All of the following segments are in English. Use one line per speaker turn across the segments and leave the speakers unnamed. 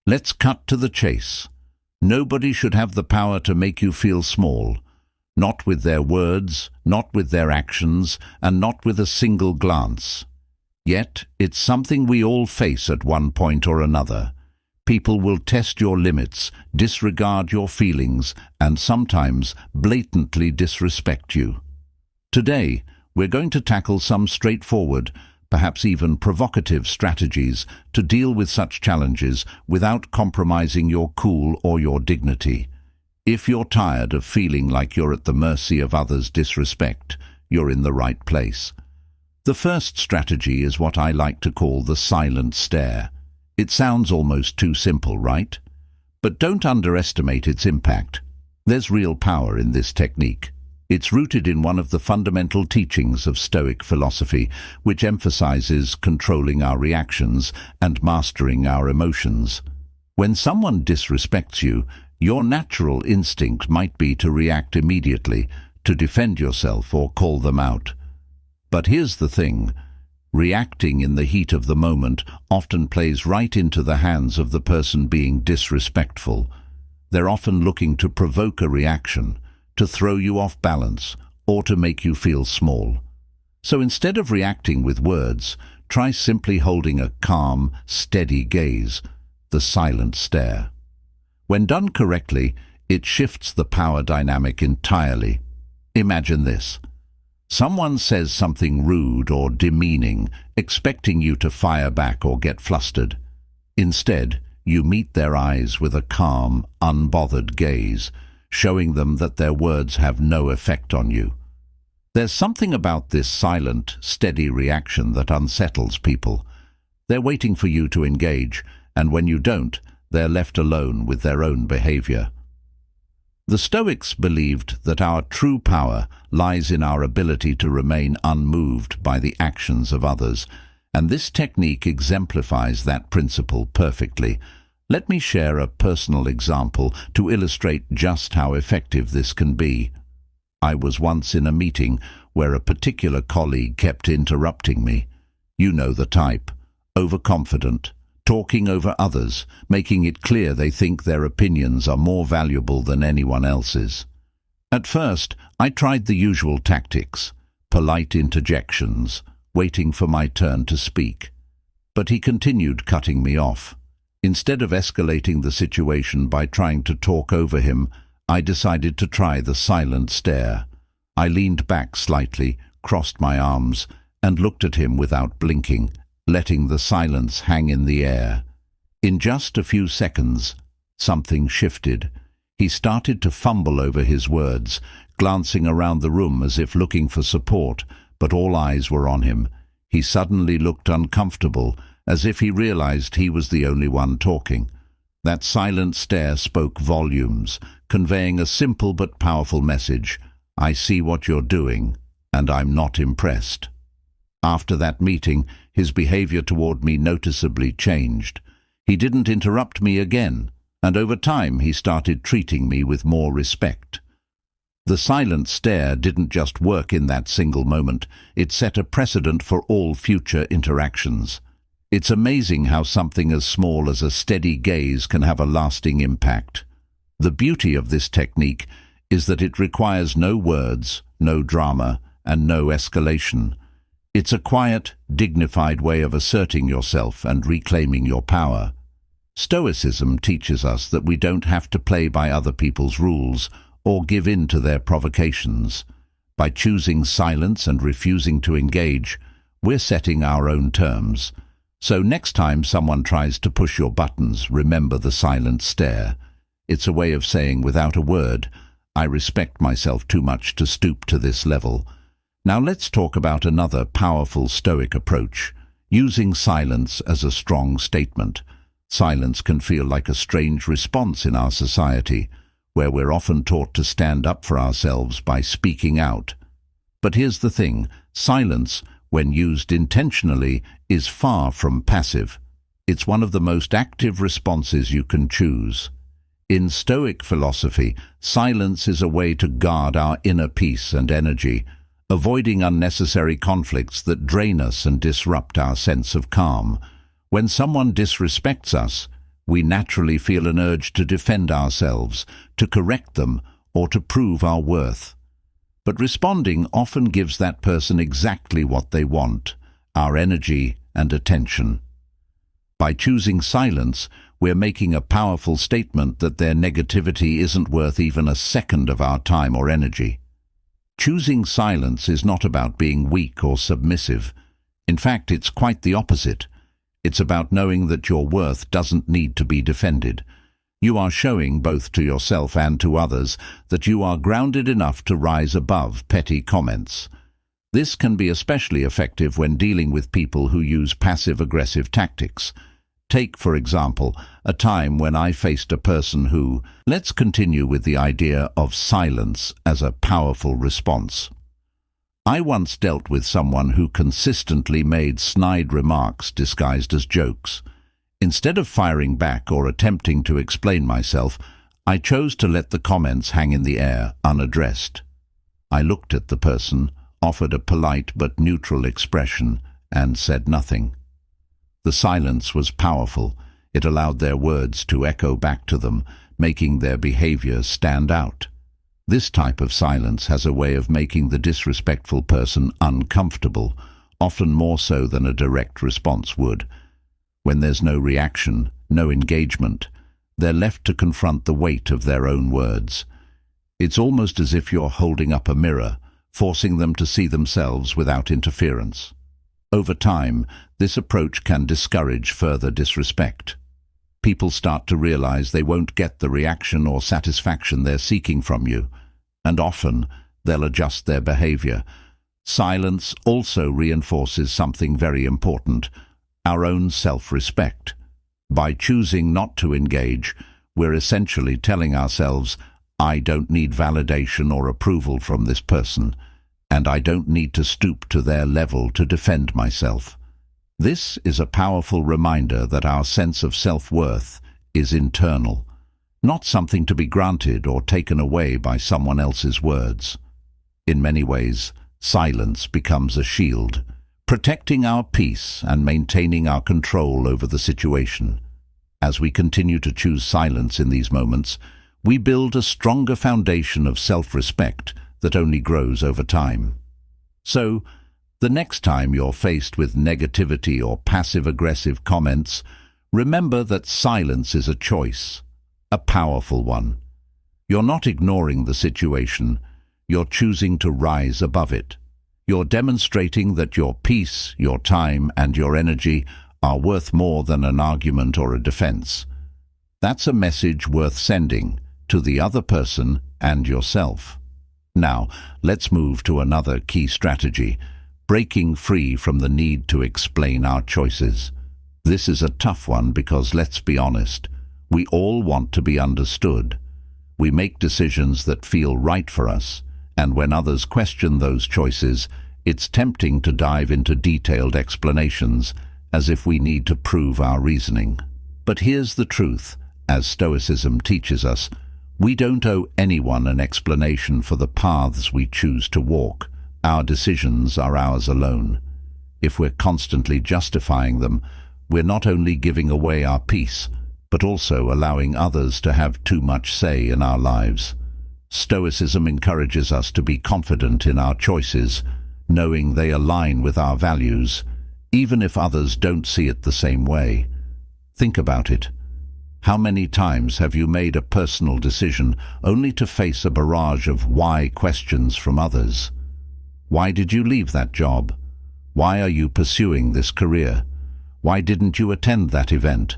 Let's cut to the chase. Nobody should have the power to make you feel small. Not with their words, not with their actions, and not with a single glance. Yet, it's something we all face at one point or another. People will test your limits, disregard your feelings, and sometimes blatantly disrespect you. Today, we're going to tackle some straightforward, perhaps even provocative strategies to deal with such challenges without compromising your cool or your dignity. If you're tired of feeling like you're at the mercy of others' disrespect, you're in the right place. The first strategy is what I like to call the silent stare. It sounds almost too simple, right? But don't underestimate its impact. There's real power in this technique. It's rooted in one of the fundamental teachings of Stoic philosophy, which emphasizes controlling our reactions and mastering our emotions. When someone disrespects you, your natural instinct might be to react immediately, to defend yourself or call them out. But here's the thing. Reacting in the heat of the moment often plays right into the hands of the person being disrespectful. They're often looking to provoke a reaction, to throw you off balance, or to make you feel small. So instead of reacting with words, try simply holding a calm, steady gaze, the silent stare. When done correctly, it shifts the power dynamic entirely. Imagine this. Someone says something rude or demeaning, expecting you to fire back or get flustered. Instead, you meet their eyes with a calm, unbothered gaze, showing them that their words have no effect on you. There's something about this silent, steady reaction that unsettles people. They're waiting for you to engage, and when you don't, they're left alone with their own behavior. The Stoics believed that our true power lies in our ability to remain unmoved by the actions of others, and this technique exemplifies that principle perfectly. Let me share a personal example to illustrate just how effective this can be. I was once in a meeting where a particular colleague kept interrupting me. You know the type, overconfident, talking over others, making it clear they think their opinions are more valuable than anyone else's. At first, I tried the usual tactics, polite interjections, waiting for my turn to speak. But he continued cutting me off. Instead of escalating the situation by trying to talk over him, I decided to try the silent stare. I leaned back slightly, crossed my arms, and looked at him without blinking, letting the silence hang in the air. In just a few seconds, something shifted. He started to fumble over his words, glancing around the room as if looking for support, but all eyes were on him. He suddenly looked uncomfortable, as if he realized he was the only one talking. That silent stare spoke volumes, conveying a simple but powerful message. I see what you're doing, and I'm not impressed. After that meeting, his behavior toward me noticeably changed. He didn't interrupt me again, and over time he started treating me with more respect. The silent stare didn't just work in that single moment, it set a precedent for all future interactions. It's amazing how something as small as a steady gaze can have a lasting impact. The beauty of this technique is that it requires no words, no drama, and no escalation. It's a quiet, dignified way of asserting yourself and reclaiming your power. Stoicism teaches us that we don't have to play by other people's rules or give in to their provocations. By choosing silence and refusing to engage, we're setting our own terms. So next time someone tries to push your buttons, remember the silent stare. It's a way of saying without a word, I respect myself too much to stoop to this level. Now let's talk about another powerful Stoic approach, using silence as a strong statement. Silence can feel like a strange response in our society, where we're often taught to stand up for ourselves by speaking out. But here's the thing, silence, when used intentionally, is far from passive. It's one of the most active responses you can choose. In Stoic philosophy, silence is a way to guard our inner peace and energy, avoiding unnecessary conflicts that drain us and disrupt our sense of calm. When someone disrespects us, we naturally feel an urge to defend ourselves, to correct them, or to prove our worth. But responding often gives that person exactly what they want, our energy and attention. By choosing silence, we're making a powerful statement that their negativity isn't worth even a second of our time or energy. Choosing silence is not about being weak or submissive. In fact, it's quite the opposite. It's about knowing that your worth doesn't need to be defended. You are showing, both to yourself and to others, that you are grounded enough to rise above petty comments. This can be especially effective when dealing with people who use passive-aggressive tactics. Take, for example, a time when I faced a person who... Let's continue with the idea of silence as a powerful response. I once dealt with someone who consistently made snide remarks disguised as jokes. Instead of firing back or attempting to explain myself, I chose to let the comments hang in the air, unaddressed. I looked at the person, offered a polite but neutral expression, and said nothing. The silence was powerful. It allowed their words to echo back to them, making their behavior stand out. This type of silence has a way of making the disrespectful person uncomfortable, often more so than a direct response would. When there's no reaction, no engagement, they're left to confront the weight of their own words. It's almost as if you're holding up a mirror, forcing them to see themselves without interference. Over time, this approach can discourage further disrespect. People start to realize they won't get the reaction or satisfaction they're seeking from you, and often they'll adjust their behavior. Silence also reinforces something very important: our own self-respect. By choosing not to engage, we're essentially telling ourselves, I don't need validation or approval from this person, and I don't need to stoop to their level to defend myself. This is a powerful reminder that our sense of self-worth is internal, not something to be granted or taken away by someone else's words. In many ways, silence becomes a shield, protecting our peace and maintaining our control over the situation. As we continue to choose silence in these moments, we build a stronger foundation of self-respect that only grows over time. So, the next time you're faced with negativity or passive-aggressive comments, remember that silence is a choice, a powerful one. You're not ignoring the situation, you're choosing to rise above it. You're demonstrating that your peace, your time, and your energy are worth more than an argument or a defense. That's a message worth sending to the other person and yourself. Now, let's move to another key strategy: breaking free from the need to explain our choices. This is a tough one because, let's be honest, we all want to be understood. We make decisions that feel right for us, and when others question those choices, it's tempting to dive into detailed explanations, as if we need to prove our reasoning. But here's the truth: as Stoicism teaches us, we don't owe anyone an explanation for the paths we choose to walk. Our decisions are ours alone. If we're constantly justifying them, we're not only giving away our peace, but also allowing others to have too much say in our lives. Stoicism encourages us to be confident in our choices, knowing they align with our values, even if others don't see it the same way. Think about it. How many times have you made a personal decision only to face a barrage of why questions from others? Why did you leave that job? Why are you pursuing this career? Why didn't you attend that event?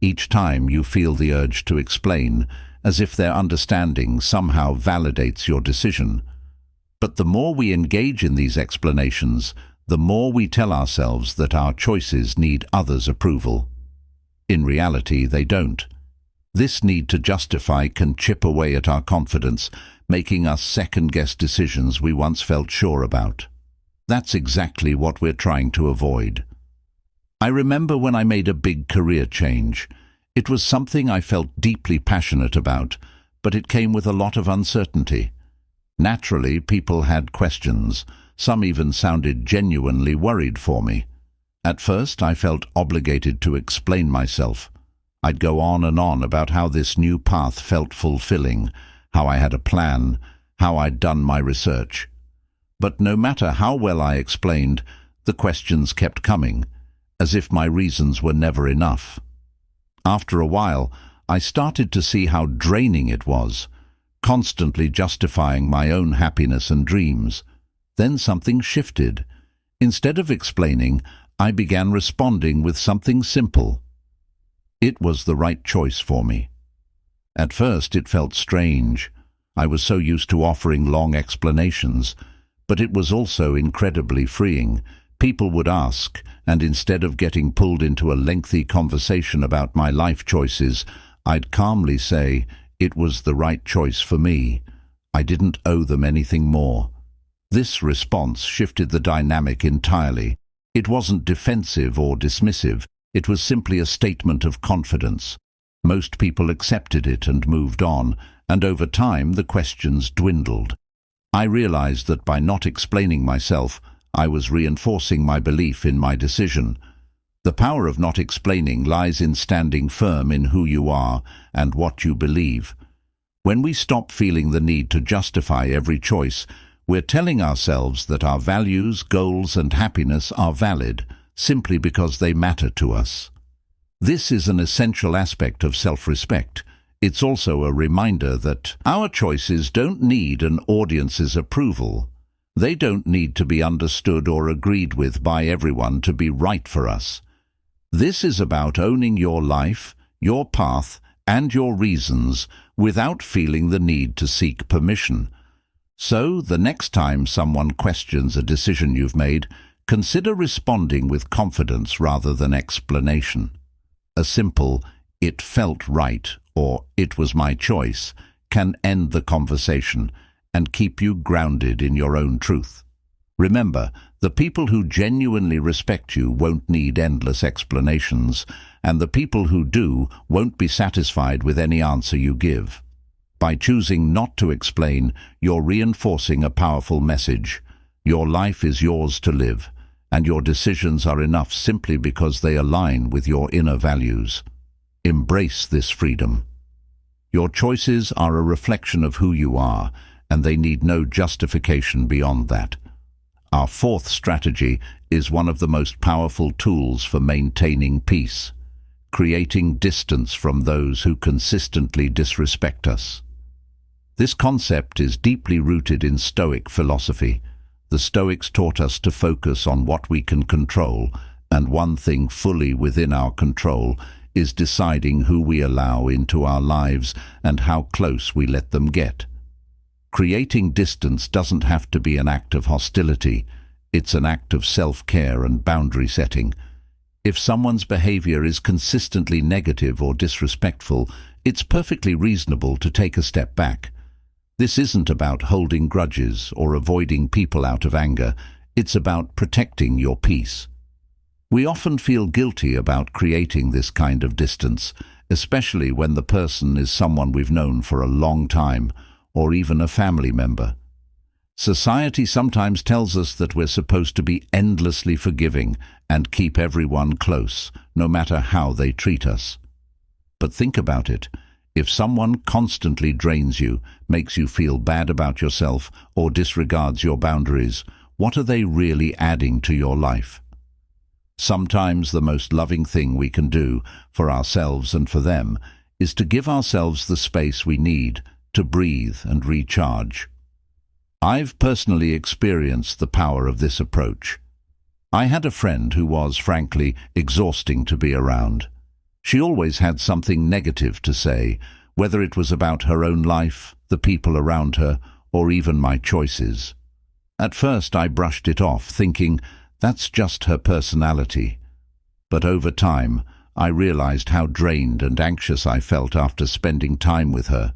Each time you feel the urge to explain, as if their understanding somehow validates your decision. But the more we engage in these explanations, the more we tell ourselves that our choices need others' approval. In reality, they don't. This need to justify can chip away at our confidence, making us second-guess decisions we once felt sure about. That's exactly what we're trying to avoid. I remember when I made a big career change. It was something I felt deeply passionate about, but it came with a lot of uncertainty. Naturally, people had questions. Some even sounded genuinely worried for me. At first, I felt obligated to explain myself. I'd go on and on about how this new path felt fulfilling, how I had a plan, how I'd done my research. But no matter how well I explained, the questions kept coming, as if my reasons were never enough. After a while, I started to see how draining it was, constantly justifying my own happiness and dreams. Then something shifted. Instead of explaining, I began responding with something simple. It was the right choice for me. At first it felt strange. I was so used to offering long explanations, but it was also incredibly freeing. People would ask, and instead of getting pulled into a lengthy conversation about my life choices, I'd calmly say, it was the right choice for me. I didn't owe them anything more. This response shifted the dynamic entirely. It wasn't defensive or dismissive. It was simply a statement of confidence. Most people accepted it and moved on, and over time the questions dwindled. I realized that by not explaining myself, I was reinforcing my belief in my decision. The power of not explaining lies in standing firm in who you are and what you believe. When we stop feeling the need to justify every choice, we're telling ourselves that our values, goals, and happiness are valid simply because they matter to us. This is an essential aspect of self-respect. It's also a reminder that our choices don't need an audience's approval. They don't need to be understood or agreed with by everyone to be right for us. This is about owning your life, your path, and your reasons without feeling the need to seek permission. So, the next time someone questions a decision you've made, consider responding with confidence rather than explanation. A simple, "it felt right," or "it was my choice," can end the conversation and keep you grounded in your own truth. Remember, the people who genuinely respect you won't need endless explanations, and the people who do won't be satisfied with any answer you give. By choosing not to explain, you're reinforcing a powerful message. Your life is yours to live, and your decisions are enough simply because they align with your inner values. Embrace this freedom. Your choices are a reflection of who you are, and they need no justification beyond that. Our fourth strategy is one of the most powerful tools for maintaining peace: creating distance from those who consistently disrespect us. This concept is deeply rooted in Stoic philosophy. The Stoics taught us to focus on what we can control, and one thing fully within our control is deciding who we allow into our lives and how close we let them get. Creating distance doesn't have to be an act of hostility. It's an act of self-care and boundary setting. If someone's behavior is consistently negative or disrespectful, it's perfectly reasonable to take a step back. This isn't about holding grudges or avoiding people out of anger. It's about protecting your peace. We often feel guilty about creating this kind of distance, especially when the person is someone we've known for a long time, or even a family member. Society sometimes tells us that we're supposed to be endlessly forgiving and keep everyone close, no matter how they treat us. But think about it. If someone constantly drains you, makes you feel bad about yourself, or disregards your boundaries, what are they really adding to your life? Sometimes the most loving thing we can do for ourselves and for them is to give ourselves the space we need to breathe and recharge. I've personally experienced the power of this approach. I had a friend who was, frankly, exhausting to be around. She always had something negative to say, whether it was about her own life, the people around her, or even my choices. At first I brushed it off, thinking, that's just her personality. But over time, I realized how drained and anxious I felt after spending time with her.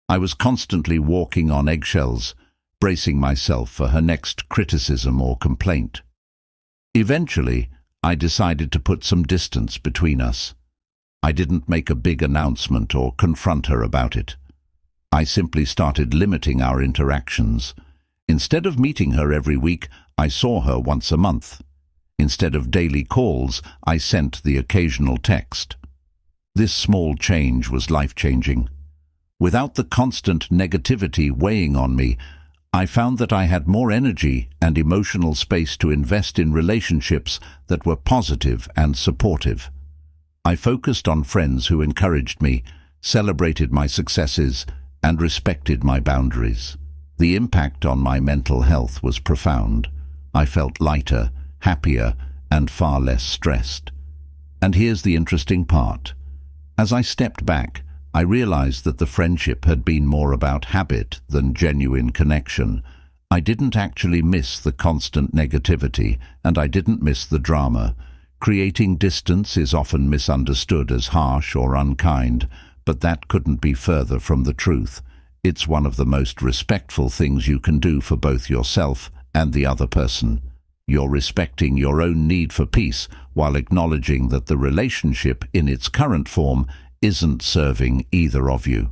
I was constantly walking on eggshells, bracing myself for her next criticism or complaint. Eventually, I decided to put some distance between us. I didn't make a big announcement or confront her about it. I simply started limiting our interactions. Instead of meeting her every week, I saw her once a month. Instead of daily calls, I sent the occasional text. This small change was life-changing. Without the constant negativity weighing on me, I found that I had more energy and emotional space to invest in relationships that were positive and supportive. I focused on friends who encouraged me, celebrated my successes, and respected my boundaries. The impact on my mental health was profound. I felt lighter, happier, and far less stressed. And here's the interesting part. As I stepped back, I realized that the friendship had been more about habit than genuine connection. I didn't actually miss the constant negativity, and I didn't miss the drama. Creating distance is often misunderstood as harsh or unkind, but that couldn't be further from the truth. It's one of the most respectful things you can do for both yourself and the other person. You're respecting your own need for peace while acknowledging that the relationship in its current form isn't serving either of you.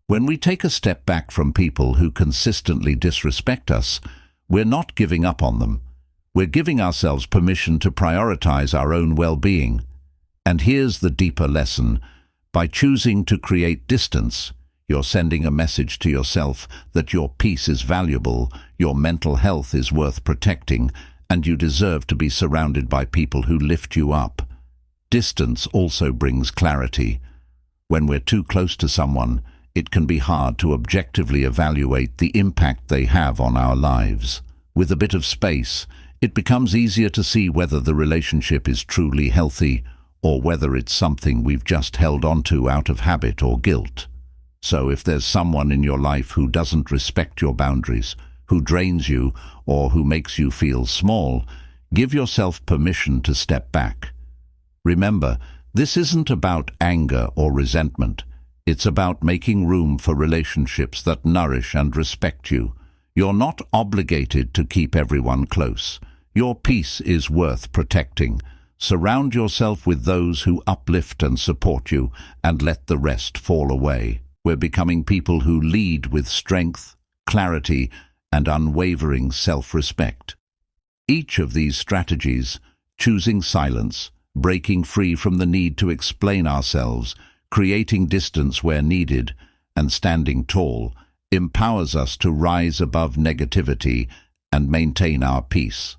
When we take a step back from people who consistently disrespect us, we're not giving up on them. We're giving ourselves permission to prioritize our own well-being. And here's the deeper lesson. By choosing to create distance, you're sending a message to yourself that your peace is valuable, your mental health is worth protecting, and you deserve to be surrounded by people who lift you up. Distance also brings clarity. When we're too close to someone, it can be hard to objectively evaluate the impact they have on our lives. With a bit of space, it becomes easier to see whether the relationship is truly healthy or whether it's something we've just held onto out of habit or guilt. So if there's someone in your life who doesn't respect your boundaries, who drains you, or who makes you feel small, give yourself permission to step back. Remember, this isn't about anger or resentment. It's about making room for relationships that nourish and respect you. You're not obligated to keep everyone close. Your peace is worth protecting. Surround yourself with those who uplift and support you, and let the rest fall away. We're becoming people who lead with strength, clarity, and unwavering self-respect. Each of these strategies, choosing silence, breaking free from the need to explain ourselves, creating distance where needed, and standing tall, empowers us to rise above negativity and maintain our peace.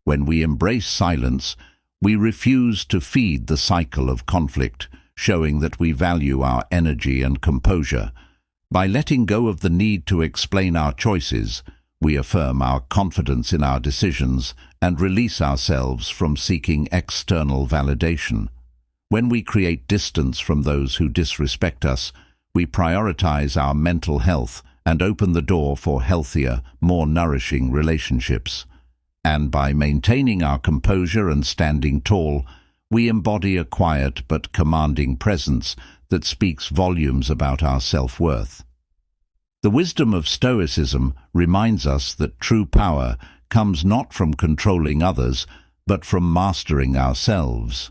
When we embrace silence, we refuse to feed the cycle of conflict, showing that we value our energy and composure. By letting go of the need to explain our choices, we affirm our confidence in our decisions and release ourselves from seeking external validation. When we create distance from those who disrespect us, we prioritize our mental health and open the door for healthier, more nourishing relationships. And by maintaining our composure and standing tall, we embody a quiet but commanding presence that speaks volumes about our self-worth. The wisdom of Stoicism reminds us that true power comes not from controlling others, but from mastering ourselves.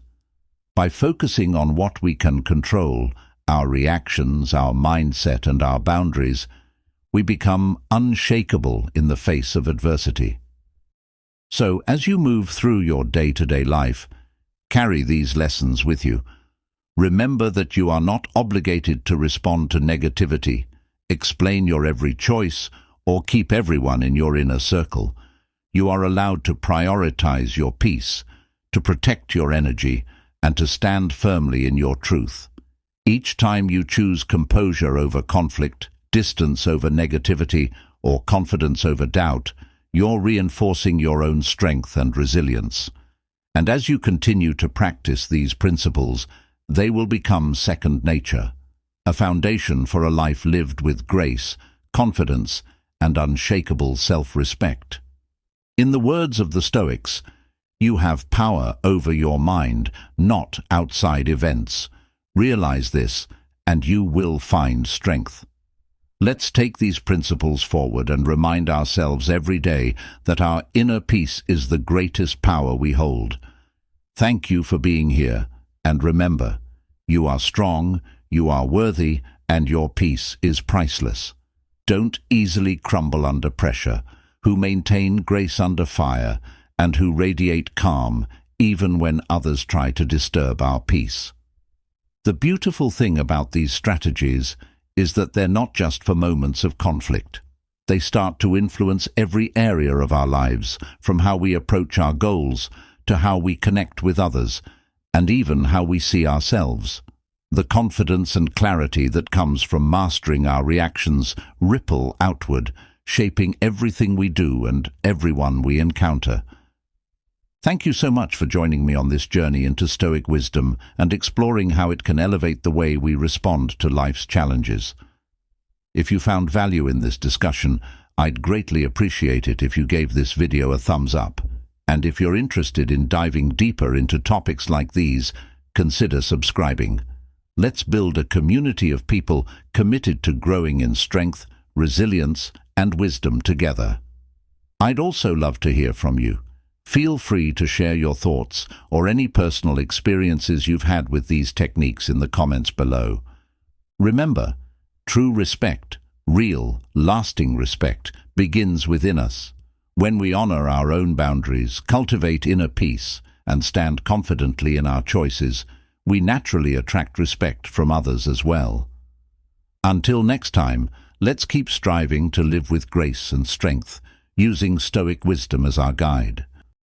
By focusing on what we can control, our reactions, our mindset, and our boundaries, we become unshakable in the face of adversity. So, as you move through your day-to-day life, carry these lessons with you. Remember that you are not obligated to respond to negativity, explain your every choice, or keep everyone in your inner circle. You are allowed to prioritize your peace, to protect your energy, and to stand firmly in your truth. Each time you choose composure over conflict, distance over negativity, or confidence over doubt, you're reinforcing your own strength and resilience. And as you continue to practice these principles, they will become second nature, a foundation for a life lived with grace, confidence, and unshakable self-respect. In the words of the Stoics, you have power over your mind, not outside events. Realize this, and you will find strength. Let's take these principles forward and remind ourselves every day that our inner peace is the greatest power we hold. Thank you for being here, and remember, you are strong, you are worthy, and your peace is priceless. Don't easily crumble under pressure, who maintain grace under fire, and who radiate calm even when others try to disturb our peace. The beautiful thing about these strategies is that they're not just for moments of conflict. They start to influence every area of our lives, from how we approach our goals to how we connect with others, and even how we see ourselves. The confidence and clarity that comes from mastering our reactions ripple outward, shaping everything we do and everyone we encounter. Thank you so much for joining me on this journey into Stoic wisdom and exploring how it can elevate the way we respond to life's challenges. If you found value in this discussion, I'd greatly appreciate it if you gave this video a thumbs up. And if you're interested in diving deeper into topics like these, consider subscribing. Let's build a community of people committed to growing in strength, resilience, and wisdom together. I'd also love to hear from you. Feel free to share your thoughts or any personal experiences you've had with these techniques in the comments below. Remember, true respect, real, lasting respect, begins within us. When we honor our own boundaries, cultivate inner peace, and stand confidently in our choices, we naturally attract respect from others as well. Until next time, let's keep striving to live with grace and strength, using Stoic wisdom as our guide.